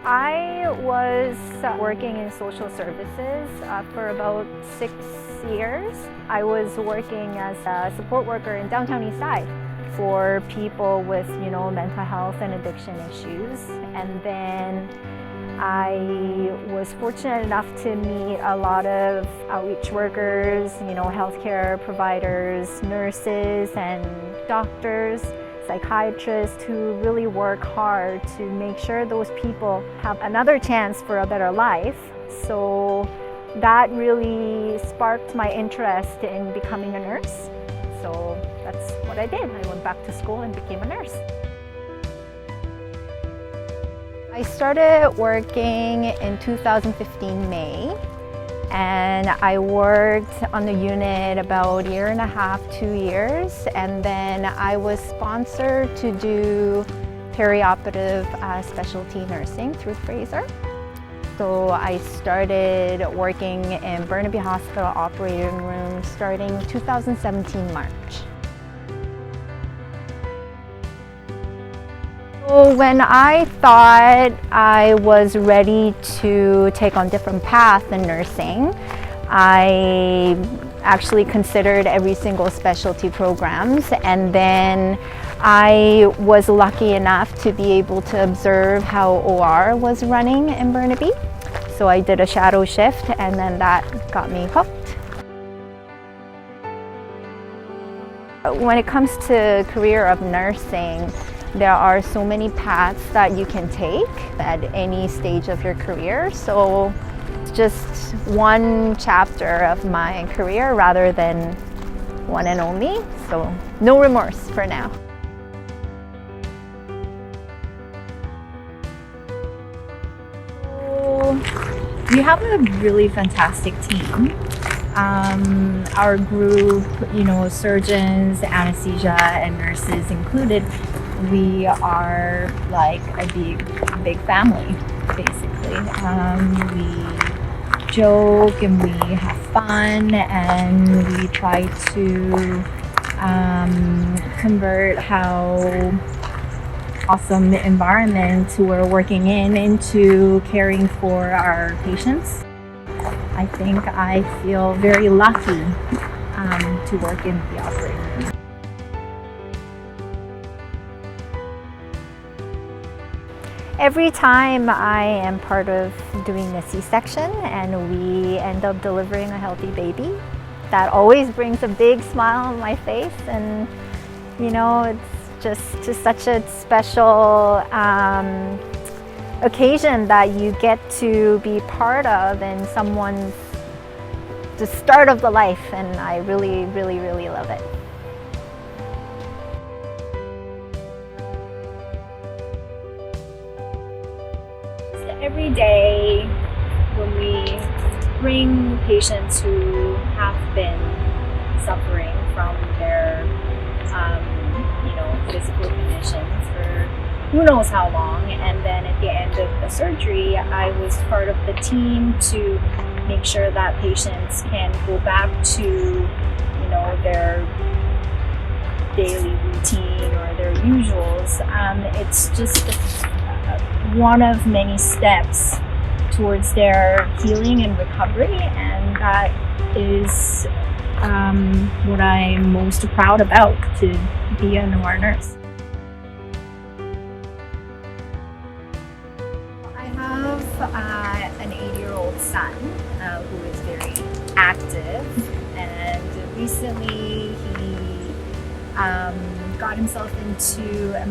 I was working in social services for about 6 years. I was working as a support worker in downtown Eastside for people with, mental health and addiction issues. And then I was fortunate enough to meet a lot of outreach workers, healthcare providers, nurses and doctors, psychiatrists who really work hard to make sure those people have another chance for a better life. So that really sparked my interest in becoming a nurse. So that's what I did. I went back to school and became a nurse. I started working in 2015 May, and I worked on the unit about 1.5 to 2 years, and then I was sponsored to do perioperative specialty nursing through Fraser. So I started working in Burnaby Hospital operating room starting 2017 March. So when I thought I was ready to take on different paths in nursing, I actually considered every single specialty programs, and then I was lucky enough to be able to observe how OR was running in Burnaby. So I did a shadow shift, and then that got me hooked. When it comes to career of nursing, there are so many paths that you can take at any stage of your career. So it's just one chapter of my career rather than one and only. So no remorse for now. So we have a really fantastic team. Our group, surgeons, anesthesia, and nurses included, we are like a big family, basically. We joke and we have fun, and we try to convert how awesome the environment we're working in into caring for our patients. I think I feel very lucky to work in the operating room. Every time I am part of doing a C-section and we end up delivering a healthy baby, that always brings a big smile on my face, and it's just such a special occasion that you get to be part of in someone's the start of the life, and I really, really, really love it. Every day when we bring patients who have been suffering from their physical conditions for who knows how long, and then at the end of the surgery I was part of the team to make sure that patients can go back to their daily routine or their usuals. It's just one of many steps towards their healing and recovery, and that is what I'm most proud about, to be an OR nurse. I have an 8-year-old son who is very active, and recently he got himself into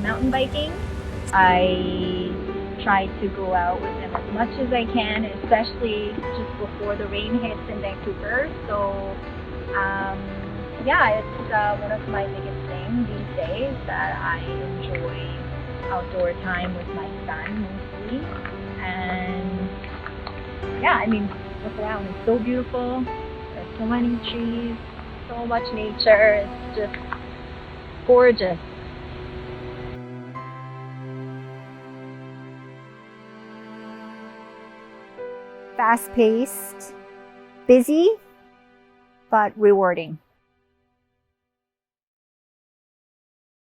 mountain biking. I try to go out with him as much as I can, especially just before the rain hits in Vancouver. So it's one of my biggest things these days, that I enjoy outdoor time with my son mostly. And look around, it's so beautiful. There's so many trees, so much nature. It's just gorgeous. Fast-paced, busy, but rewarding.